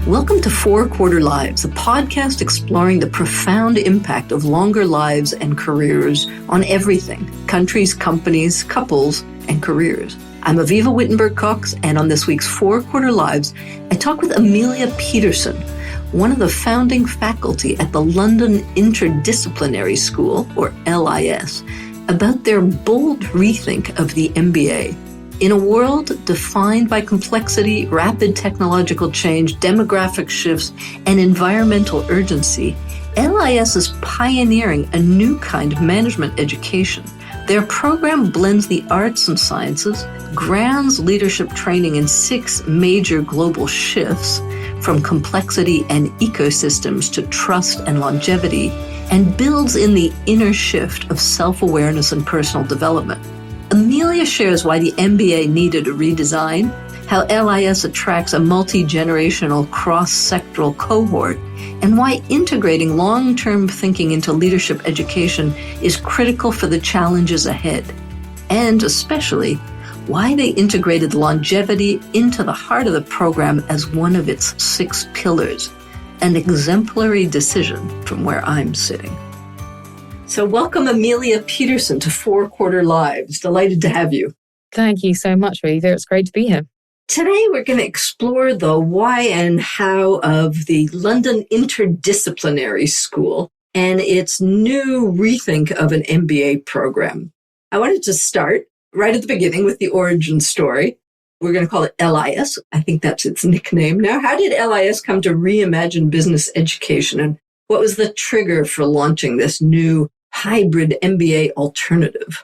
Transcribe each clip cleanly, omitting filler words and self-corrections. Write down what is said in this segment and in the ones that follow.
Welcome to 4 Quarter Lives, a podcast exploring the profound impact of longer lives and careers on everything: countries, companies, couples, and careers. I'm Avivah Wittenberg-Cox, and on this week's 4 Quarter Lives, I talk with Amelia Peterson, one of the founding faculty at the London Interdisciplinary School, or LIS, about their bold rethink of the MBA. In a world defined by complexity, rapid technological change, demographic shifts, and environmental urgency, LIS is pioneering a new kind of management education. Their program blends the arts and sciences, grounds leadership training in 6 major global shifts, from complexity and ecosystems to trust and longevity, and builds in the inner shift of self-awareness and personal development. Amelia shares why the MBA needed a redesign, how LIS attracts a multi-generational cross-sectoral cohort, and why integrating long-term thinking into leadership education is critical for the challenges ahead, and especially why they integrated longevity into the heart of the program as one of its 6 pillars, an exemplary decision from where I'm sitting. So welcome, Amelia Peterson, to 4 Quarter Lives. Delighted to have you. Thank you so much, Avivah. It's great to be here. Today, we're going to explore the why and how of the London Interdisciplinary School and its new rethink of an MBA program. I wanted to start right at the beginning with the origin story. We're going to call it LIS. I think that's its nickname now. How did LIS come to reimagine business education, and what was the trigger for launching this new hybrid MBA alternative?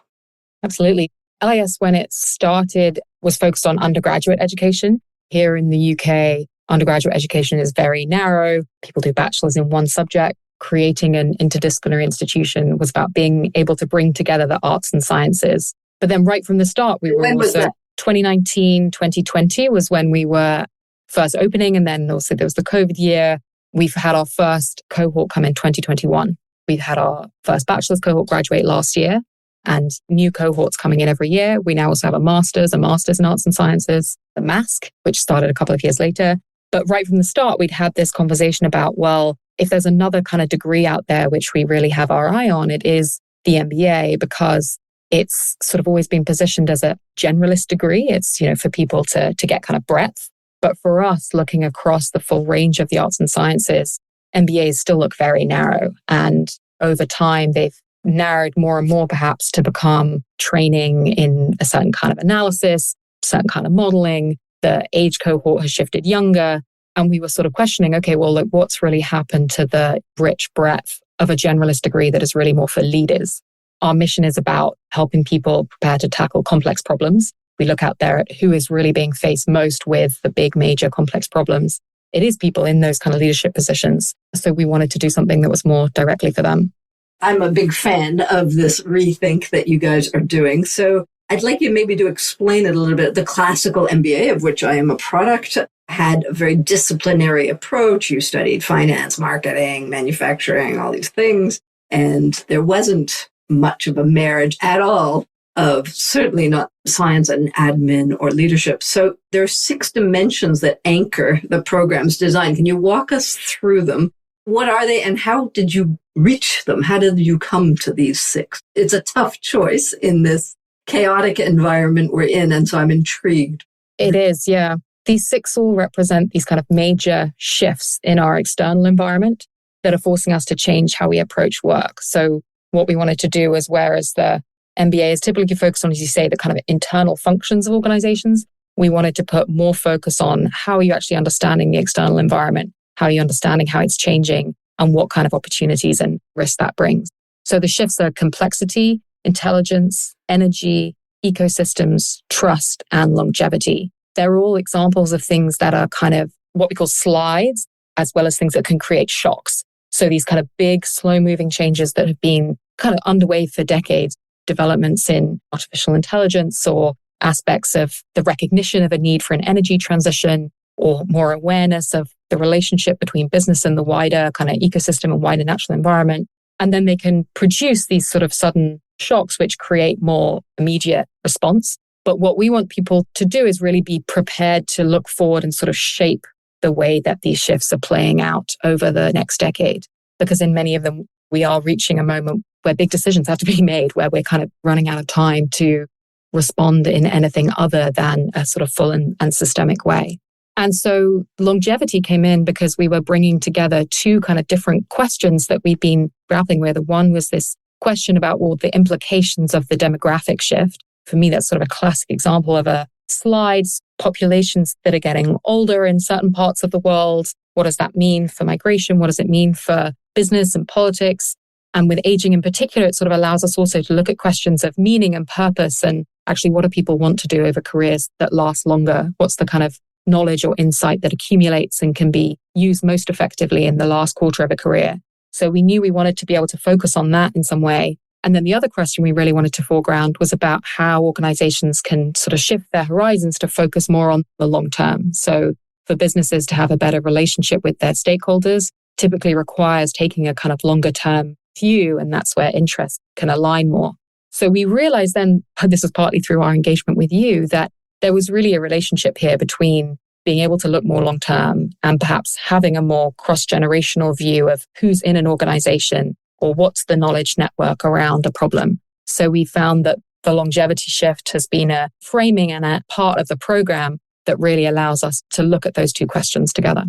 Absolutely. LIS, when it started, was focused on undergraduate education. Here in the UK, undergraduate education is very narrow. People do bachelor's in one subject. Creating an interdisciplinary institution was about being able to bring together the arts and sciences. But then right from the start, we were also 2019, 2020 was when we were first opening. And then also there was the COVID year. We've had our first cohort come in 2021. We've had our first bachelor's cohort graduate last year, and new cohorts coming in every year. We now also have a master's in arts and sciences, the MASC, which started a couple of years later. But right from the start, we'd had this conversation about, well, if there's another kind of degree out there which we really have our eye on, it is the MBA, because it's sort of always been positioned as a generalist degree. It's, for people to get kind of breadth. But for us, looking across the full range of the arts and sciences, MBAs still look very narrow. And over time, they've narrowed more and more perhaps to become training in a certain kind of analysis, certain kind of modeling. The age cohort has shifted younger. And we were sort of questioning, okay, well, look, what's really happened to the rich breadth of a generalist degree that is really more for leaders? Our mission is about helping people prepare to tackle complex problems. We look out there at who is really being faced most with the big, major, complex problems. It is people in those kind of leadership positions. So we wanted to do something that was more directly for them. I'm a big fan of this rethink that you guys are doing. So I'd like you maybe to explain it a little bit. The classical MBA, of which I am a product, had a very disciplinary approach. You studied finance, marketing, manufacturing, all these things. And there wasn't much of a marriage at all of certainly not science and admin or leadership. So there are 6 dimensions that anchor the program's design. Can you walk us through them? What are they, and how did you reach them? How did you come to these 6? It's a tough choice in this chaotic environment we're in, and so I'm intrigued. It is, yeah. These 6 all represent these kind of major shifts in our external environment that are forcing us to change how we approach work. So what we wanted to do is, whereas the MBA is typically focused on, as you say, the kind of internal functions of organizations, we wanted to put more focus on how are you actually understanding the external environment, how are you understanding how it's changing, and what kind of opportunities and risks that brings. So the shifts are complexity, intelligence, energy, ecosystems, trust, and longevity. They're all examples of things that are kind of what we call slides, as well as things that can create shocks. So these kind of big, slow-moving changes that have been kind of underway for decades, developments in artificial intelligence or aspects of the recognition of a need for an energy transition, or more awareness of the relationship between business and the wider kind of ecosystem and wider natural environment. And then they can produce these sort of sudden shocks, which create more immediate response. But what we want people to do is really be prepared to look forward and sort of shape the way that these shifts are playing out over the next decade. Because in many of them, we are reaching a moment where big decisions have to be made, where we're kind of running out of time to respond in anything other than a sort of full and systemic way. And so longevity came in because we were bringing together two kind of different questions that we've been grappling with. One was this question about, well, the implications of the demographic shift. For me, that's sort of a classic example of a slides, populations that are getting older in certain parts of the world. What does that mean for migration? What does it mean for business and politics? And with aging in particular, it sort of allows us also to look at questions of meaning and purpose and actually what do people want to do over careers that last longer? What's the kind of knowledge or insight that accumulates and can be used most effectively in the last quarter of a career? So we knew we wanted to be able to focus on that in some way. And then the other question we really wanted to foreground was about how organizations can sort of shift their horizons to focus more on the long term. So for businesses to have a better relationship with their stakeholders typically requires taking a kind of longer term view, and that's where interests can align more. So we realized then, this was partly through our engagement with you, that there was really a relationship here between being able to look more long term and perhaps having a more cross-generational view of who's in an organization or what's the knowledge network around a problem. So we found that the longevity shift has been a framing and a part of the program that really allows us to look at those two questions together.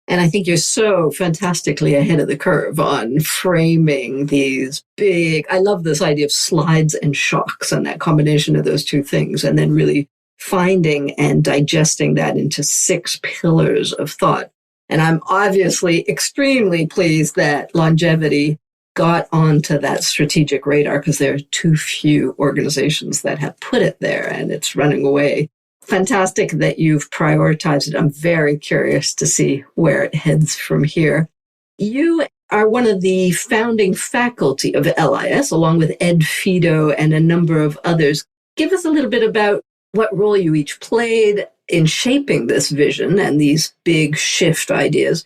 And I think you're so fantastically ahead of the curve on framing these big, I love this idea of slides and shocks and that combination of those two things, and then really finding and digesting that into 6 pillars of thought. And I'm obviously extremely pleased that longevity got onto that strategic radar because there are too few organizations that have put it there and it's running away. Fantastic that you've prioritized it. I'm very curious to see where it heads from here. You are one of the founding faculty of LIS, along with Ed Fido and a number of others. Give us a little bit about what role you each played in shaping this vision and these big shift ideas,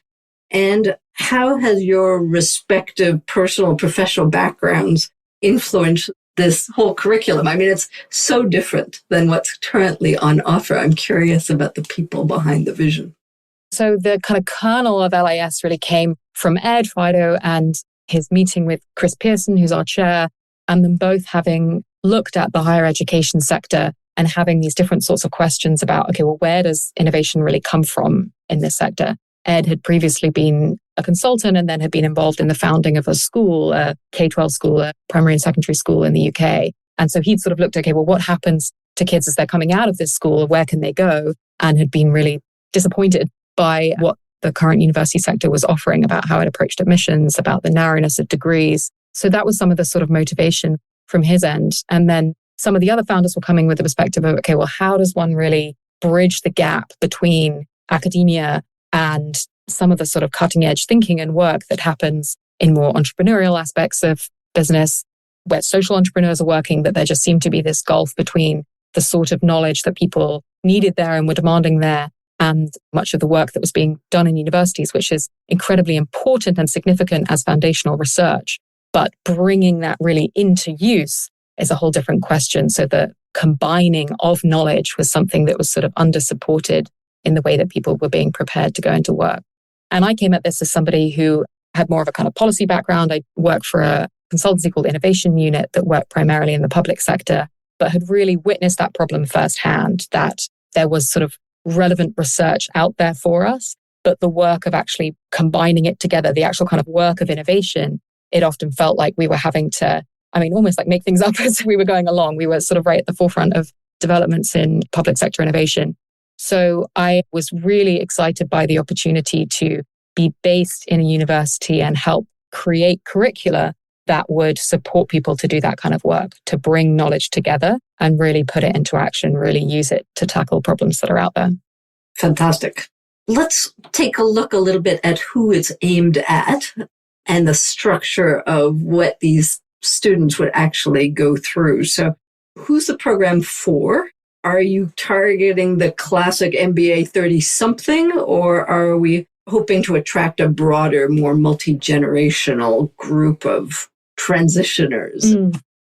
and how has your respective personal and professional backgrounds influenced this whole curriculum? I mean, it's so different than what's currently on offer. I'm curious about the people behind the vision. So the kind of kernel of LIS really came from Ed Fido and his meeting with Chris Pearson, who's our chair, and them both having looked at the higher education sector and having these different sorts of questions about, okay, well, where does innovation really come from in this sector? Ed had previously been a consultant and then had been involved in the founding of a school, a K-12 school, a primary and secondary school in the UK. And so he'd sort of looked, okay, well, what happens to kids as they're coming out of this school? Where can they go? And had been really disappointed by what the current university sector was offering about how it approached admissions, about the narrowness of degrees. So that was some of the sort of motivation from his end. And then some of the other founders were coming with the perspective of, okay, well, how does one really bridge the gap between academia and some of the sort of cutting edge thinking and work that happens in more entrepreneurial aspects of business, where social entrepreneurs are working, that there just seemed to be this gulf between the sort of knowledge that people needed there and were demanding there and much of the work that was being done in universities, which is incredibly important and significant as foundational research. But bringing that really into use is a whole different question. So the combining of knowledge was something that was sort of under-supported in the way that people were being prepared to go into work. And I came at this as somebody who had more of a kind of policy background. I worked for a consultancy called Innovation Unit that worked primarily in the public sector, but had really witnessed that problem firsthand, that there was sort of relevant research out there for us, but the work of actually combining it together, the actual kind of work of innovation, it often felt like we were having to, almost like make things up as we were going along. We were sort of right at the forefront of developments in public sector innovation. So I was really excited by the opportunity to be based in a university and help create curricula that would support people to do that kind of work, to bring knowledge together and really put it into action, really use it to tackle problems that are out there. Fantastic. Let's take a look a little bit at who it's aimed at and the structure of what these students would actually go through. So who's the program for? Are you targeting the classic MBA 30-something, or are we hoping to attract a broader, more multi-generational group of transitioners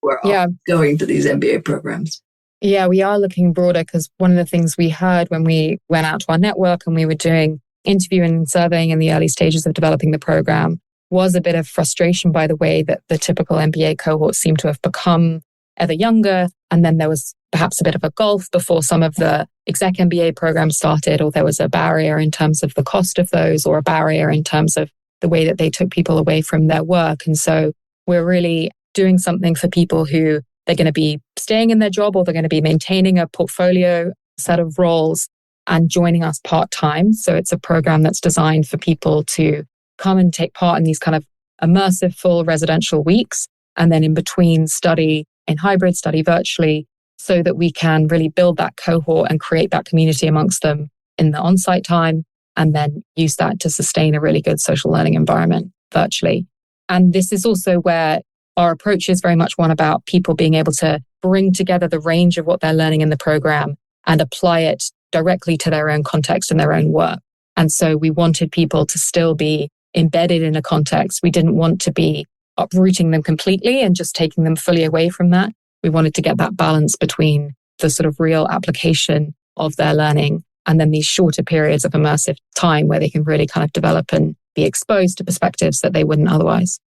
who are going to these MBA programs? Yeah, we are looking broader because one of the things we heard when we went out to our network and we were doing interviewing and surveying in the early stages of developing the program was a bit of frustration by the way that the typical MBA cohort seemed to have become ever younger. And then there was perhaps a bit of a gulf before some of the exec MBA programs started, or there was a barrier in terms of the cost of those, or a barrier in terms of the way that they took people away from their work. And so we're really doing something for people who they're going to be staying in their job, or they're going to be maintaining a portfolio set of roles and joining us part-time. So it's a program that's designed for people to come and take part in these kind of immersive full residential weeks, and then in between study in hybrid, study virtually, so that we can really build that cohort and create that community amongst them in the on-site time, and then use that to sustain a really good social learning environment virtually. And this is also where our approach is very much one about people being able to bring together the range of what they're learning in the program and apply it directly to their own context and their own work. And so we wanted people to still be embedded in a context. We didn't want to be uprooting them completely and just taking them fully away from that. We wanted to get that balance between the sort of real application of their learning and then these shorter periods of immersive time where they can really kind of develop and be exposed to perspectives that they wouldn't otherwise.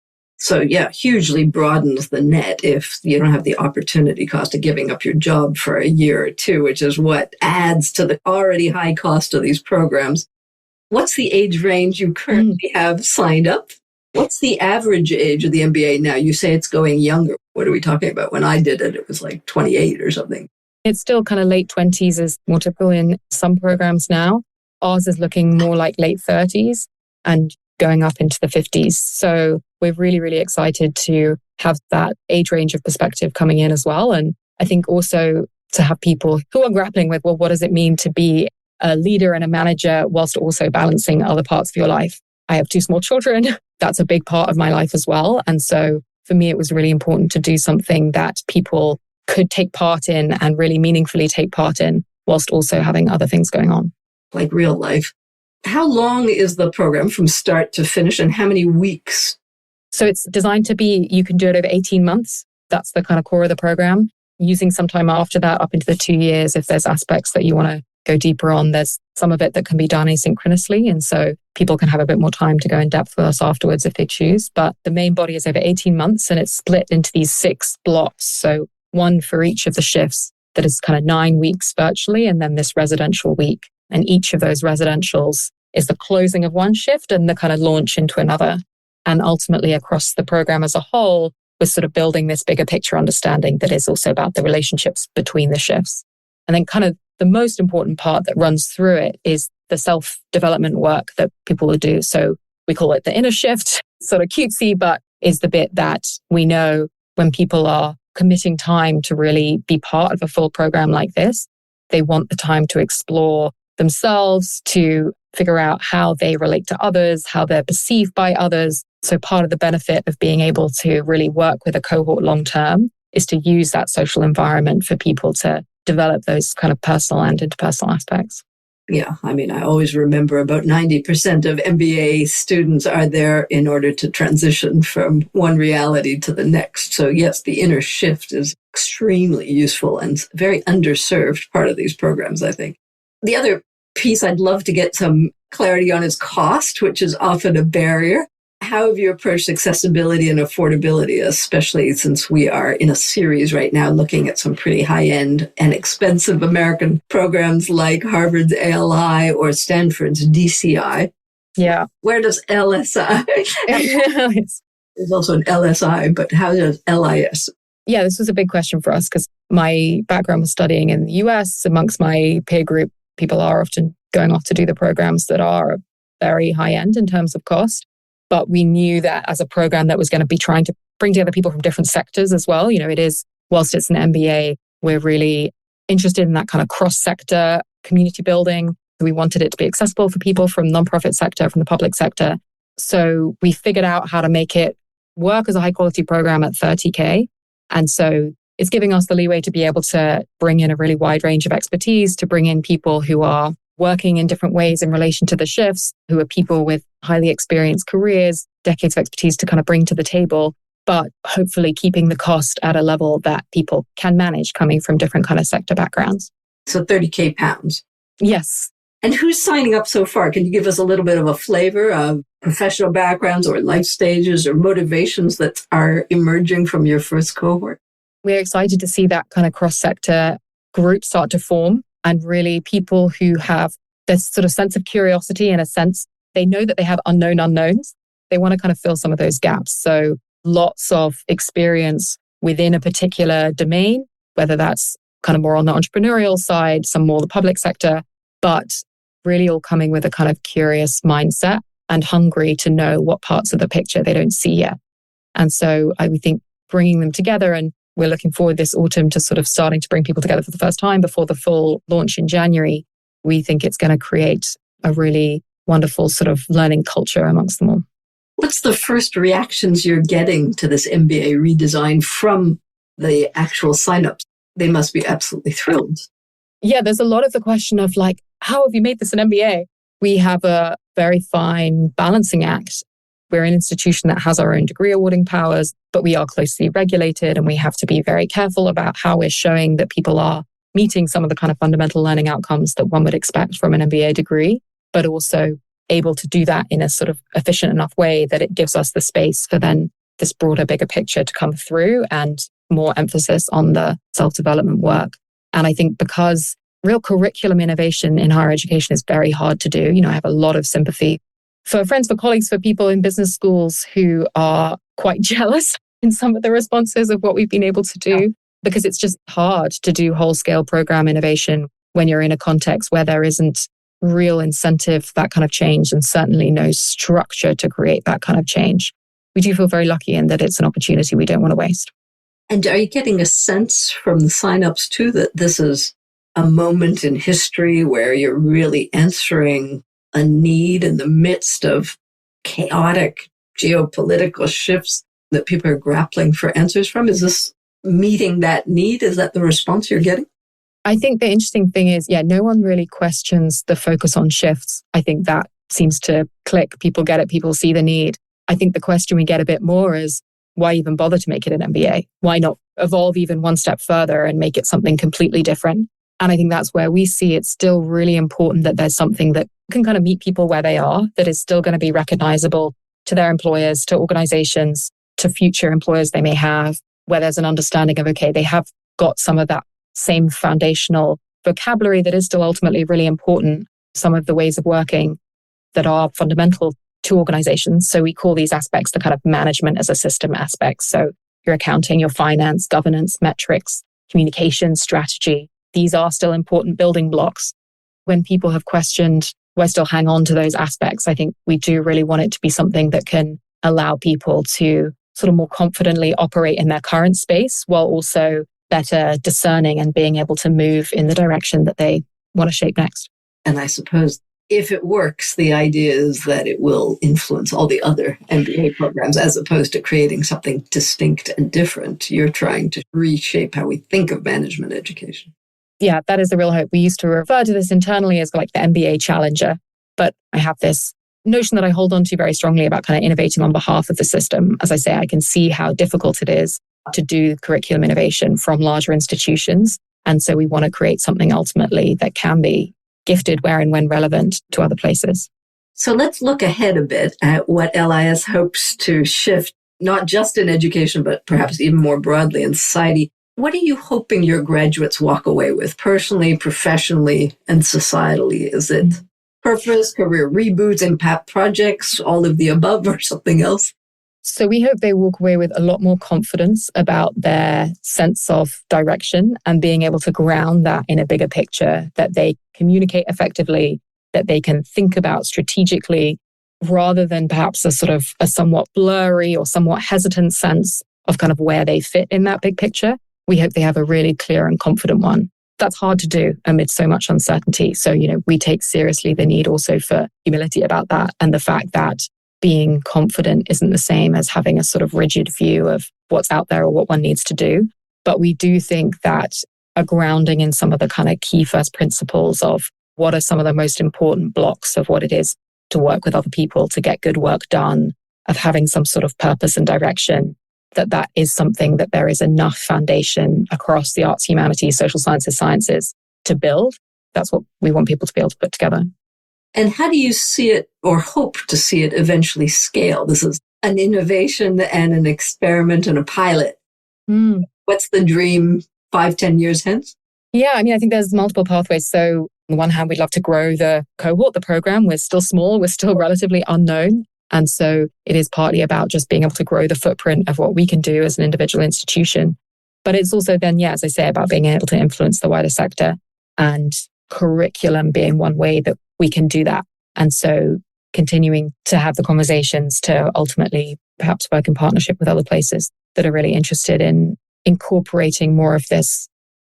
So yeah, hugely broadens the net if you don't have the opportunity cost of giving up your job for a year or two, which is what adds to the already high cost of these programs. What's the age range you currently have signed up? What's the average age of the MBA now? You say it's going younger. What are we talking about? When I did it, it was like 28 or something. It's still kind of late 20s is more typical in some programs now. Ours is looking more like late 30s and going up into the 50s. So we're really, really excited to have that age range of perspective coming in as well. And I think also to have people who are grappling with, well, what does it mean to be a leader and a manager whilst also balancing other parts of your life? I have 2 small children. That's a big part of my life as well. And so for me, it was really important to do something that people could take part in and really meaningfully take part in whilst also having other things going on. Like real life. How long is the program from start to finish and how many weeks? So it's designed to be, you can do it over 18 months. That's the kind of core of the program. Using some time after that up into the 2 years, if there's aspects that you want to go deeper on, there's some of it that can be done asynchronously. And so people can have a bit more time to go in depth with us afterwards if they choose. But the main body is over 18 months and it's split into these 6 blocks. So one for each of the shifts that is kind of 9 weeks virtually, and then this residential week. And each of those residentials is the closing of one shift and the kind of launch into another. And ultimately across the program as a whole, we're sort of building this bigger picture understanding that is also about the relationships between the shifts. And then kind of the most important part that runs through it is the self-development work that people will do. So we call it the inner shift, sort of cutesy, but is the bit that we know when people are committing time to really be part of a full program like this, they want the time to explore themselves, to figure out how they relate to others, how they're perceived by others. So part of the benefit of being able to really work with a cohort long term is to use that social environment for people to develop those kind of personal and interpersonal aspects. Yeah, I mean, I always remember about 90% of MBA students are there in order to transition from one reality to the next. So yes, the inner shift is extremely useful and very underserved part of these programs, I think. The other piece I'd love to get some clarity on is cost, which is often a barrier. How have you approached accessibility and affordability, especially since we are in a series right now looking at some pretty high-end and expensive American programs like Harvard's ALI or Stanford's DCI? Yeah. Where does LSI? There's also an LSI, but how does LIS? Yeah, this was a big question for us because my background was studying in the US. Amongst my peer group, people are often going off to do the programs that are very high-end in terms of cost. But we knew that as a program that was going to be trying to bring together people from different sectors as well. You know, it is, whilst it's an MBA, we're really interested in that kind of cross-sector community building. We wanted it to be accessible for people from the nonprofit sector, from the public sector. So we figured out how to make it work as a high-quality program at $30K. And so it's giving us the leeway to be able to bring in a really wide range of expertise, to bring in people who are working in different ways in relation to the shifts, who are people with highly experienced careers, decades of expertise to kind of bring to the table, but hopefully keeping the cost at a level that people can manage coming from different kind of sector backgrounds. So 30K pounds. Yes. And who's signing up so far? Can you give us a little bit of a flavor of professional backgrounds or life stages or motivations that are emerging from your first cohort? We're excited to see that kind of cross-sector group start to form, and really people who have this sort of sense of curiosity and a sense they know that they have unknown unknowns. They want to kind of fill some of those gaps. So lots of experience within a particular domain, whether that's kind of more on the entrepreneurial side, some more the public sector, but really all coming with a kind of curious mindset and hungry to know what parts of the picture they don't see yet. And so we think bringing them together, and we're looking forward this autumn to sort of starting to bring people together for the first time before the full launch in January. We think it's going to create a really wonderful sort of learning culture amongst them all. What's the first reactions you're getting to this MBA redesign from the actual signups? They must be absolutely thrilled. Yeah, there's a lot of the question of like, how have you made this an MBA? We have a very fine balancing act. We're an institution that has our own degree awarding powers, but we are closely regulated, and we have to be very careful about how we're showing that people are meeting some of the kind of fundamental learning outcomes that one would expect from an MBA degree, but also able to do that in a sort of efficient enough way that it gives us the space for then this broader, bigger picture to come through and more emphasis on the self-development work. And I think because real curriculum innovation in higher education is very hard to do, I have a lot of sympathy for friends, for colleagues, for people in business schools who are quite jealous in some of the responses of what we've been able to do, because it's just hard to do whole-scale program innovation when you're in a context where there isn't real incentive for that kind of change, and certainly no structure to create that kind of change. We do feel very lucky in that it's an opportunity we don't want to waste. And are you getting a sense from the signups too that this is a moment in history where you're really answering a need in the midst of chaotic geopolitical shifts that people are grappling for answers from? Is this meeting that need? Is that the response you're getting? I think the interesting thing is, no one really questions the focus on shifts. I think that seems to click. People get it. People see the need. I think the question we get a bit more is, why even bother to make it an MBA? Why not evolve even one step further and make it something completely different? And I think that's where we see it's still really important that there's something that can kind of meet people where they are, that is still going to be recognizable to their employers, to organizations, to future employers they may have, where there's an understanding of, okay, they have got some of that same foundational vocabulary that is still ultimately really important, some of the ways of working that are fundamental to organizations. So we call these aspects the kind of management as a system aspects. So your accounting, your finance, governance, metrics, communication, strategy. These are still important building blocks. When people have questioned, do I still hang on to those aspects? I think we do really want it to be something that can allow people to sort of more confidently operate in their current space while also better discerning and being able to move in the direction that they want to shape next. And I suppose if it works, the idea is that it will influence all the other MBA programs as opposed to creating something distinct and different. You're trying to reshape how we think of management education. Yeah, that is the real hope. We used to refer to this internally as like the MBA challenger, but I have this notion that I hold on to very strongly about kind of innovating on behalf of the system. As I say, I can see how difficult it is to do curriculum innovation from larger institutions. And so we want to create something ultimately that can be gifted where and when relevant to other places. So let's look ahead a bit at what LIS hopes to shift, not just in education, but perhaps even more broadly in society. What are you hoping your graduates walk away with personally, professionally, and societally? Is it purpose, career reboots, impact projects, all of the above, or something else? So we hope they walk away with a lot more confidence about their sense of direction and being able to ground that in a bigger picture, that they communicate effectively, that they can think about strategically, rather than perhaps a sort of a somewhat blurry or somewhat hesitant sense of kind of where they fit in that big picture. We hope they have a really clear and confident one. That's hard to do amid so much uncertainty. So, we take seriously the need also for humility about that, and the fact that being confident isn't the same as having a sort of rigid view of what's out there or what one needs to do. But we do think that a grounding in some of the kind of key first principles of what are some of the most important blocks of what it is to work with other people, to get good work done, of having some sort of purpose and direction, that is something that there is enough foundation across the arts, humanities, social sciences to build. that's what we want people to be able to put together. And how do you see it or hope to see it eventually scale? This is an innovation and an experiment and a pilot. What's the dream 5-10 years hence? Yeah, I think there's multiple pathways. So on the one hand, we'd love to grow the cohort, the program. We're still small. We're still relatively unknown. And so it is partly about just being able to grow the footprint of what we can do as an individual institution. But it's also then, as I say, about being able to influence the wider sector, and curriculum being one way that we can do that. And so continuing to have the conversations to ultimately perhaps work in partnership with other places that are really interested in incorporating more of this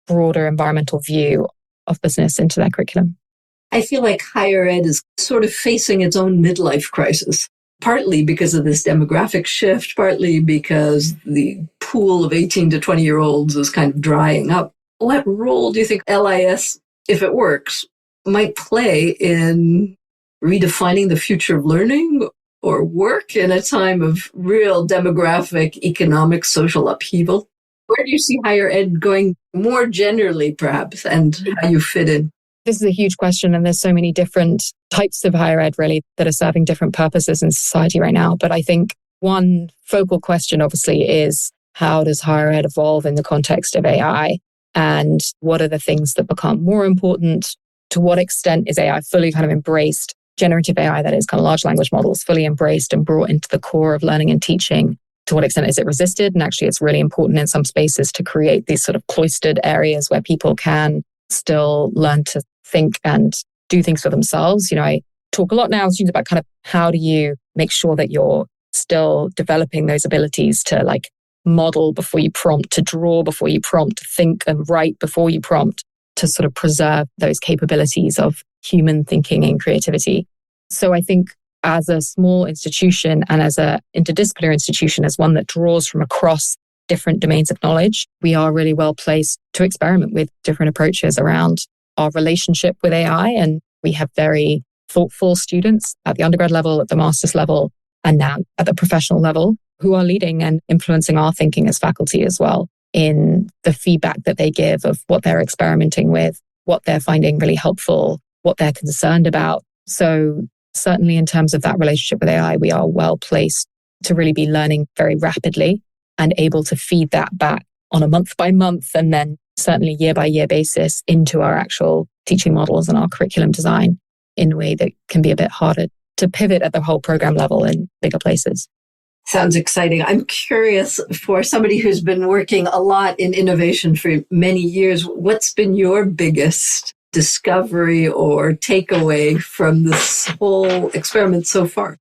broader environmental view of business into their curriculum. I feel like higher ed is sort of facing its own midlife crisis, partly because of this demographic shift, partly because the pool of 18 to 20-year-olds is kind of drying up. What role do you think LIS, if it works, might play in redefining the future of learning or work in a time of real demographic, economic, social upheaval? Where do you see higher ed going more generally, perhaps, and how you fit in? This is a huge question, and there's so many different types of higher ed really that are serving different purposes in society right now. But I think one focal question obviously is, how does higher ed evolve in the context of AI? And what are the things that become more important? To what extent is AI fully kind of embraced? Generative AI, that is kind of large language models, fully embraced and brought into the core of learning and teaching. To what extent is it resisted? And actually, it's really important in some spaces to create these sort of cloistered areas where people can still learn to think and do things for themselves. I talk a lot now with students about kind of how do you make sure that you're still developing those abilities to model before you prompt, to draw before you prompt, to think and write before you prompt, to sort of preserve those capabilities of human thinking and creativity. So I think as a small institution and as an interdisciplinary institution, as one that draws from across different domains of knowledge, we are really well placed to experiment with different approaches around our relationship with AI. And we have very thoughtful students at the undergrad level, at the master's level, and now at the professional level, who are leading and influencing our thinking as faculty as well in the feedback that they give of what they're experimenting with, what they're finding really helpful, what they're concerned about. So certainly in terms of that relationship with AI, we are well placed to really be learning very rapidly and able to feed that back on a month by month and then certainly year by year basis into our actual teaching models and our curriculum design in a way that can be a bit harder to pivot at the whole program level in bigger places. Sounds exciting. I'm curious, for somebody who's been working a lot in innovation for many years, what's been your biggest discovery or takeaway from this whole experiment so far?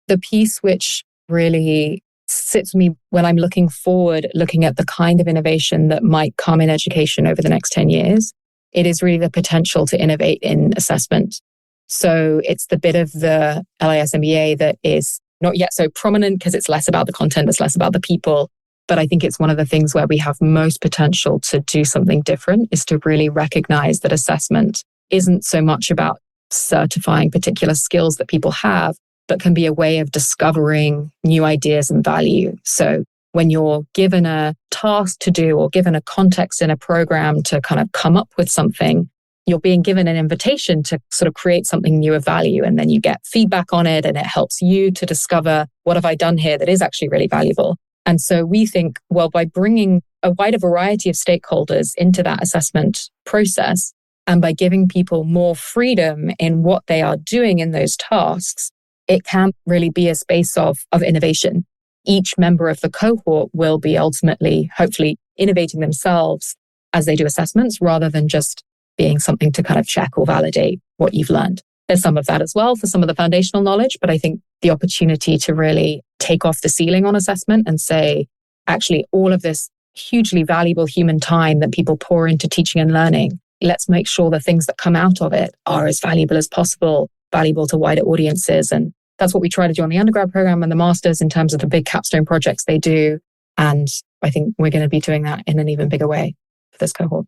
The piece which really sits with me when I'm looking forward, looking at the kind of innovation that might come in education over the next 10 years, it is really the potential to innovate in assessment. So it's the bit of the LIS MBA that is not yet so prominent because it's less about the content, it's less about the people. But I think it's one of the things where we have most potential to do something different, is to really recognize that assessment isn't so much about certifying particular skills that people have, but can be a way of discovering new ideas and value. So when you're given a task to do or given a context in a program to kind of come up with something, you're being given an invitation to sort of create something new of value. And then you get feedback on it and it helps you to discover, what have I done here that is actually really valuable? And so we think, well, by bringing a wider variety of stakeholders into that assessment process and by giving people more freedom in what they are doing in those tasks, it can really be a space of innovation. Each member of the cohort will be ultimately, hopefully, innovating themselves as they do assessments rather than just being something to kind of check or validate what you've learned. There's some of that as well for some of the foundational knowledge, but I think the opportunity to really take off the ceiling on assessment and say, actually, all of this hugely valuable human time that people pour into teaching and learning, let's make sure the things that come out of it are as valuable as possible, valuable to wider audiences. And that's what we try to do on the undergrad program and the masters in terms of the big capstone projects they do. And I think we're going to be doing that in an even bigger way for this cohort.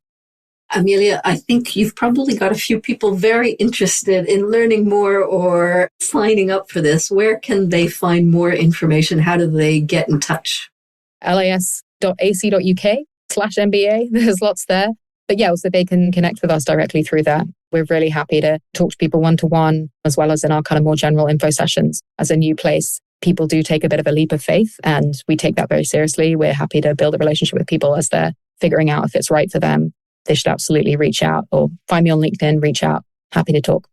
Amelia, I think you've probably got a few people very interested in learning more or signing up for this. Where can they find more information? How do they get in touch? lis.ac.uk/MBA. There's lots there. But yeah, also they can connect with us directly through that. We're really happy to talk to people one-to-one, as well as in our kind of more general info sessions. As a new place, people do take a bit of a leap of faith, and we take that very seriously. We're happy to build a relationship with people as they're figuring out if it's right for them. They should absolutely reach out, or find me on LinkedIn, reach out. Happy to talk.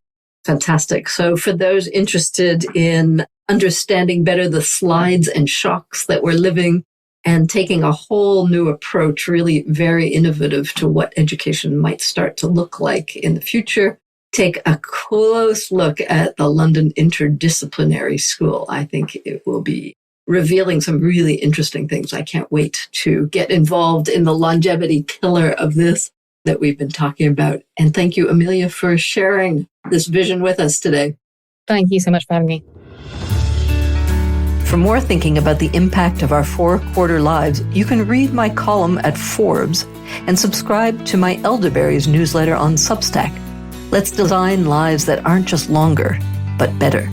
Fantastic. So for those interested in understanding better the slides and shocks that we're living and taking a whole new approach, really very innovative to what education might start to look like in the future, take a close look at the London Interdisciplinary School. I think it will be revealing some really interesting things. I can't wait to get involved in the longevity pillar of this that we've been talking about. And thank you, Amelia, for sharing this vision with us today. Thank you so much for having me. For more thinking about the impact of our 4-quarter lives, you can read my column at Forbes and subscribe to my Elderberries newsletter on Substack. Let's design lives that aren't just longer, but better.